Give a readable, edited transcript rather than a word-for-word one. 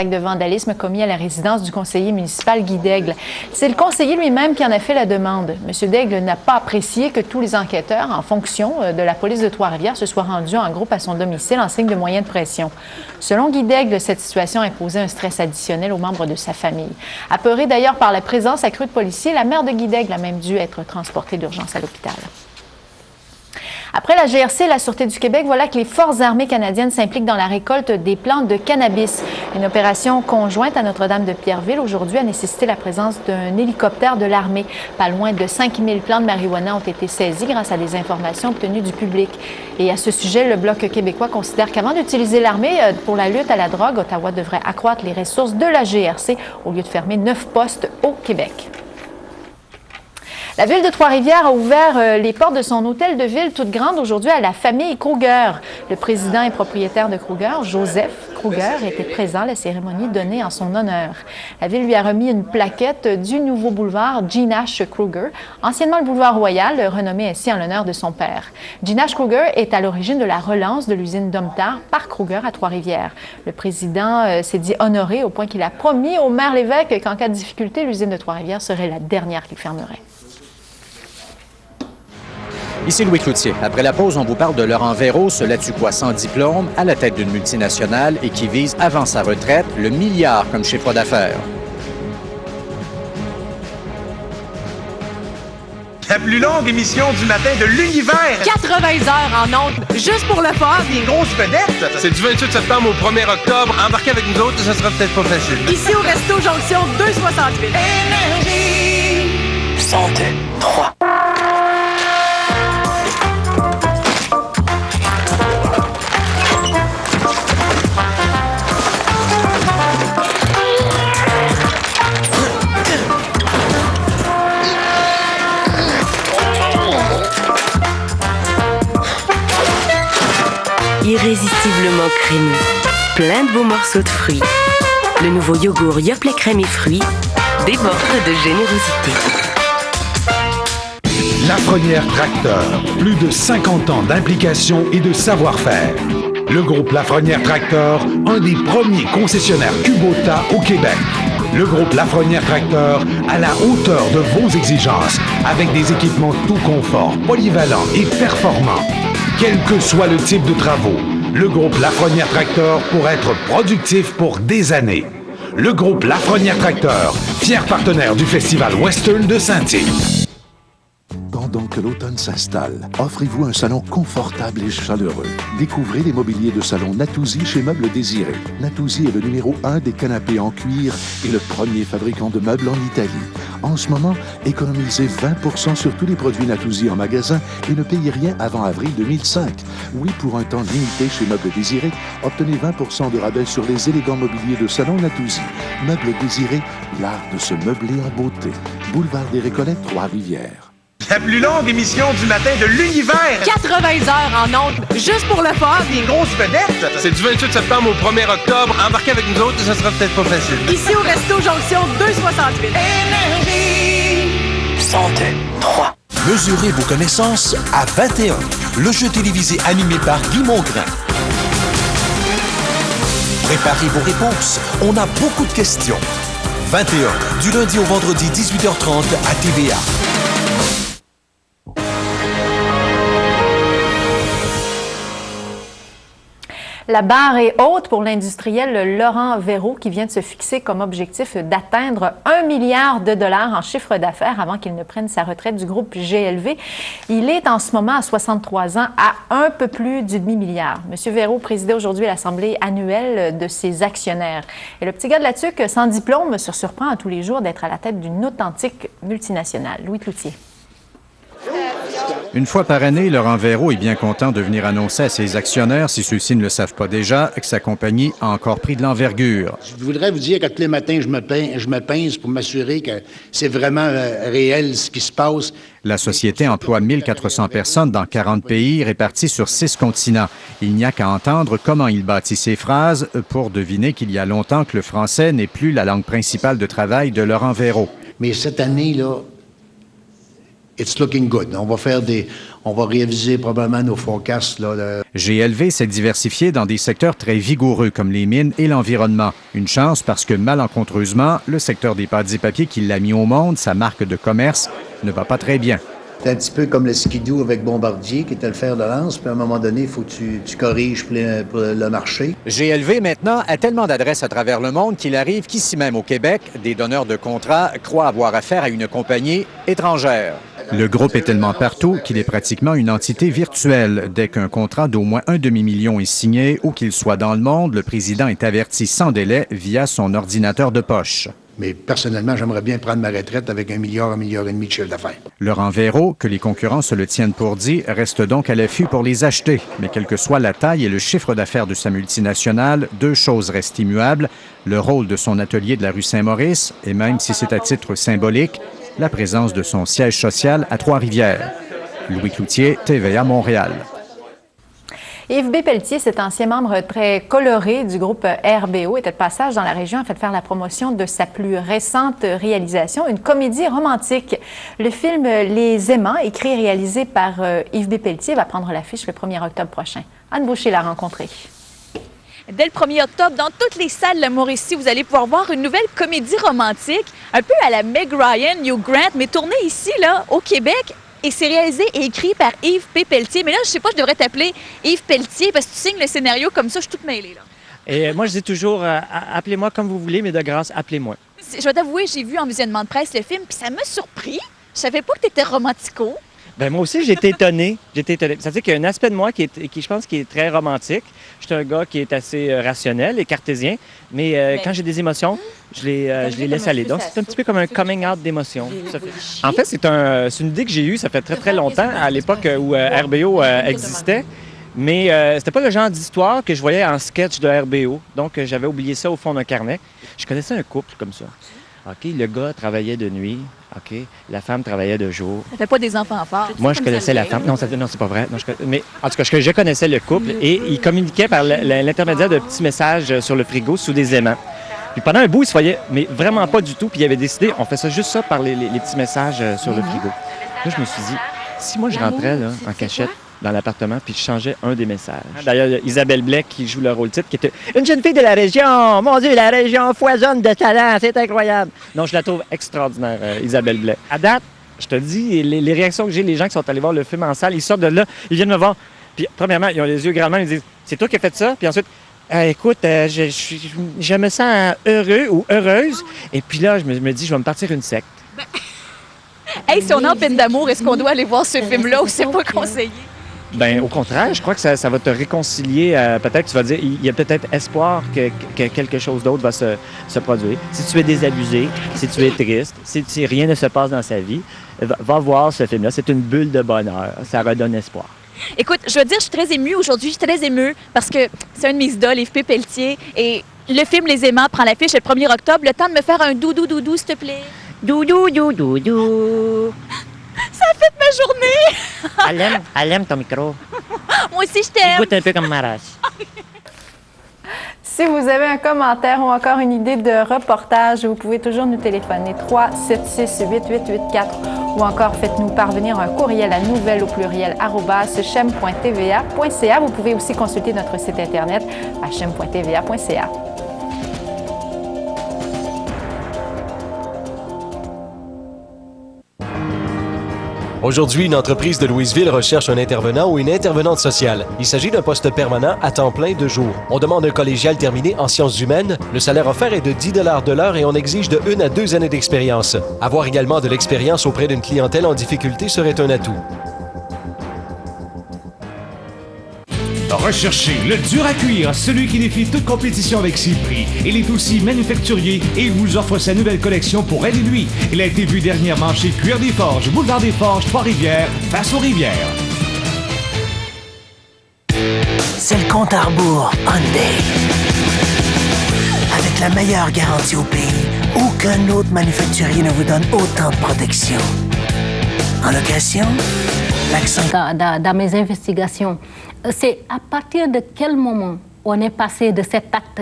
De vandalisme commis à la résidence du conseiller municipal Guy Daigle. C'est le conseiller lui-même qui en a fait la demande. M. Daigle n'a pas apprécié que tous les enquêteurs, en fonction de la police de Trois-Rivières, se soient rendus en groupe à son domicile en signe de moyenne de pression. Selon Guy Daigle, cette situation a imposé un stress additionnel aux membres de sa famille. Apeurée d'ailleurs par la présence accrue de policiers, la mère de Guy Daigle a même dû être transportée d'urgence à l'hôpital. Après la GRC et la Sûreté du Québec, voilà que les Forces armées canadiennes s'impliquent dans la récolte des plantes de cannabis. Une opération conjointe à Notre-Dame-de-Pierreville aujourd'hui a nécessité la présence d'un hélicoptère de l'armée. Pas loin de 5000 plants de marijuana ont été saisis grâce à des informations obtenues du public. Et à ce sujet, le Bloc québécois considère qu'avant d'utiliser l'armée pour la lutte à la drogue, Ottawa devrait accroître les ressources de la GRC au lieu de fermer 9 postes au Québec. La ville de Trois-Rivières a ouvert les portes de son hôtel de ville toute grande aujourd'hui à la famille Kruger. Le président et propriétaire de Kruger, Joseph Kruger, était présent à la cérémonie donnée en son honneur. La ville lui a remis une plaquette du nouveau boulevard G-Nash Kruger, anciennement le boulevard Royal, renommé ainsi en l'honneur de son père. G-Nash Kruger est à l'origine de la relance de l'usine Domtar par Kruger à Trois-Rivières. Le président s'est dit honoré au point qu'il a promis au maire Lévesque qu'en cas de difficulté, l'usine de Trois-Rivières serait la dernière qu'il fermerait. Ici Louis Cloutier. Après la pause, on vous parle de Laurent Verreault, ce là-tu-quoi sans diplôme, à la tête d'une multinationale et qui vise, avant sa retraite, le milliard comme chiffre d'affaires. La plus longue émission du matin de l'univers! 80 heures en ondes, juste pour le fun! Des grosses vedettes! C'est du 28 septembre au 1er octobre. Embarquez avec nous autres, ça sera peut-être pas facile. Ici au Resto Jonction 268. Énergie! Santé 3. Irrésistiblement crémeux, plein de beaux morceaux de fruits. Le nouveau yogourt Yoplait crème et fruits déborde de générosité. Lafrenière Tracteur, plus de 50 ans d'implication et de savoir-faire. Le groupe Lafrenière Tracteur, un des premiers concessionnaires Kubota au Québec. Le groupe Lafrenière Tracteur à la hauteur de vos exigences, avec des équipements tout confort, polyvalents et performants. Quel que soit le type de travaux, le groupe Lafrenière Tracteur pourrait être productif pour des années. Le groupe Lafrenière Tracteur, fier partenaire du Festival Western de Saint-Tite. Pendant que l'automne s'installe, offrez-vous un salon confortable et chaleureux. Découvrez les mobiliers de salon Natuzzi chez Meubles Désirés. Natuzzi est le numéro 1 des canapés en cuir et le premier fabricant de meubles en Italie. En ce moment, économisez 20% sur tous les produits Natuzzi en magasin et ne payez rien avant avril 2005. Oui, pour un temps limité chez Meubles Désirés, obtenez 20% de rabais sur les élégants mobiliers de salon Natuzzi. Meubles Désirés, l'art de se meubler en beauté. Boulevard des Récollettes, Trois-Rivières. La plus longue émission du matin de l'univers! 80 heures en ondes, juste pour le fun! Des grosses vedettes! C'est du 28 septembre au 1er octobre. Embarquez avec nous autres, ça sera peut-être pas facile. Ici au Resto Jonction 268. Énergie! Santé 3. Mesurez vos connaissances à 21. Le jeu télévisé animé par Guy Mongrain. Préparez vos réponses. On a beaucoup de questions. 21, du lundi au vendredi 18h30 à TVA. La barre est haute pour l'industriel Laurent Verreault qui vient de se fixer comme objectif d'atteindre 1 milliard de dollars en chiffre d'affaires avant qu'il ne prenne sa retraite du groupe GLV. Il est en ce moment à 63 ans à un peu plus du demi-milliard. M. Verreault présidait aujourd'hui l'assemblée annuelle de ses actionnaires. Et le petit gars de la tuque, sans diplôme, se surprend à tous les jours d'être à la tête d'une authentique multinationale. Louis Cloutier. Une fois par année, Laurent Verreault est bien content de venir annoncer à ses actionnaires, si ceux-ci ne le savent pas déjà, que sa compagnie a encore pris de l'envergure. Je voudrais vous dire que tous les matins, je me pince pour m'assurer que c'est vraiment réel ce qui se passe. La société emploie 1400 personnes dans 40 pays répartis sur 6 continents. Il n'y a qu'à entendre comment il bâtit ses phrases pour deviner qu'il y a longtemps que le français n'est plus la langue principale de travail de Laurent Verreault. Mais cette année, là, it's looking good. On On va réviser probablement nos forecasts. Là, GLV s'est diversifié dans des secteurs très vigoureux comme les mines et l'environnement. Une chance parce que malencontreusement, le secteur des pâtes et papiers qui l'a mis au monde, sa marque de commerce, ne va pas très bien. c'est un petit peu comme le skidoo avec Bombardier qui était le fer de lance. Puis à un moment donné, il faut que tu corriges pour le marché. GLV, maintenant, a tellement d'adresses à travers le monde qu'il arrive qu'ici même au Québec, des donneurs de contrats croient avoir affaire à une compagnie étrangère. Le groupe est tellement partout qu'il est pratiquement une entité virtuelle. Dès qu'un contrat d'au moins 1 demi-million est signé, où qu'il soit dans le monde, le président est averti sans délai via son ordinateur de poche. Mais personnellement, j'aimerais bien prendre ma retraite avec 1 milliard, 1,5 milliard de chiffre d'affaires. Laurent Véro, que les concurrents se le tiennent pour dit, reste donc à l'affût pour les acheter. Mais quelle que soit la taille et le chiffre d'affaires de sa multinationale, deux choses restent immuables. Le rôle de son atelier de la rue Saint-Maurice, et même si c'est à titre symbolique, la présence de son siège social à Trois-Rivières. Louis Cloutier, TVA Montréal. Yves B. Pelletier, cet ancien membre très coloré du groupe RBO, était de passage dans la région afin de faire la promotion de sa plus récente réalisation, une comédie romantique. Le film Les Aimants, écrit et réalisé par Yves B. Pelletier, va prendre l'affiche le 1er octobre prochain. Anne Boucher l'a rencontré. Dès le 1er octobre, dans toutes les salles de la Mauricie, vous allez pouvoir voir une nouvelle comédie romantique, un peu à la Meg Ryan, Hugh Grant, mais tournée ici, là, au Québec. Et c'est réalisé et écrit par Yves P. Pelletier. Mais là, je sais pas, je devrais t'appeler Yves Pelletier parce que tu signes le scénario comme ça, je suis toute mêlée, là. Et moi, je dis toujours, appelez-moi comme vous voulez, mais de grâce, appelez-moi. Je vais t'avouer, j'ai vu en visionnement de presse le film, puis ça m'a surpris. Je savais pas que tu étais romantico. Bien, moi aussi, j'ai été étonné. Ça veut dire qu'il y a un aspect de moi qui je pense, qui est très romantique. Je suis un gars qui est assez rationnel et cartésien, mais quand j'ai des émotions, je les laisse aller. Donc, c'est un petit peu comme un coming out d'émotions. En fait, c'est une idée que j'ai eue, ça fait très, très longtemps, à l'époque où RBO existait. Mais c'était pas le genre d'histoire que je voyais en sketch de RBO. Donc, j'avais oublié ça au fond d'un carnet. Je connaissais un couple comme ça. OK, le gars travaillait de nuit. OK, la femme travaillait de jour. Ça fait pas des enfants forts. Moi, je connaissais la femme. Non, c'est pas vrai. Non, mais en tout cas, je connaissais le couple et ils communiquaient par l'intermédiaire de petits messages sur le frigo sous des aimants. Puis pendant un bout, ils se voyaient, mais vraiment pas du tout. Puis ils avaient décidé, on fait ça juste ça par les petits messages sur le frigo. Là, je me suis dit, si moi, je rentrais là, en cachette dans l'appartement, puis je changeais un des messages. D'ailleurs, Isabelle Blais, qui joue le rôle titre, qui était une jeune fille de la région. Mon Dieu, la région foisonne de talent, c'est incroyable. Non, je la trouve extraordinaire, Isabelle Blais. À date, je te dis, les réactions que j'ai, les gens qui sont allés voir le film en salle, ils sortent de là, ils viennent me voir. Puis, premièrement, ils ont les yeux grandement, ils disent, c'est toi qui as fait ça? Puis ensuite, écoute, je me sens heureux ou heureuse. Et puis là, je me dis, je vais me partir une secte. Hey, si on est en peine d'amour, est-ce qu'on doit aller voir ce film-là ou c'est pas conseillé? Bien, au contraire, je crois que ça va te réconcilier. Peut-être tu vas dire, il y a peut-être espoir que quelque chose d'autre va se produire. Si tu es désabusé, si tu es triste, si rien ne se passe dans sa vie, va voir ce film-là. C'est une bulle de bonheur. Ça redonne espoir. Écoute, je veux dire, je suis très émue aujourd'hui. Je suis très émue parce que c'est un de mes idoles, Yves P. Pelletier. Et le film Les Aimants prend l'affiche le 1er octobre. Le temps de me faire un doudou, s'il te plaît. Doudou. Ça a fait ma journée! Elle aime ton micro. Moi aussi, je t'aime. Écoute un peu comme ma race. Si vous avez un commentaire ou encore une idée de reportage, vous pouvez toujours nous téléphoner 376-8884 ou encore faites-nous parvenir un courriel à nouvelles@chem.tva.ca. Vous pouvez aussi consulter notre site internet à chem.tva.ca. Aujourd'hui, une entreprise de Louisville recherche un intervenant ou une intervenante sociale. Il s'agit d'un poste permanent à temps plein de jour. On demande un collégial terminé en sciences humaines. Le salaire offert est de 10 $ de l'heure et on exige de 1 à 2 années d'expérience. Avoir également de l'expérience auprès d'une clientèle en difficulté serait un atout. Recherchez le dur à cuire, celui qui défie toute compétition avec ses prix. Il est aussi manufacturier et il vous offre sa nouvelle collection pour elle et lui. Il a été vu dernièrement chez Cuir des Forges, Boulevard des Forges, Trois-Rivières, face aux rivières. C'est le compte à rebours Hyundai. Avec la meilleure garantie au pays, aucun autre manufacturier ne vous donne autant de protection. En location, l'accent... Dans mes investigations, c'est à partir de quel moment on est passé de cet acte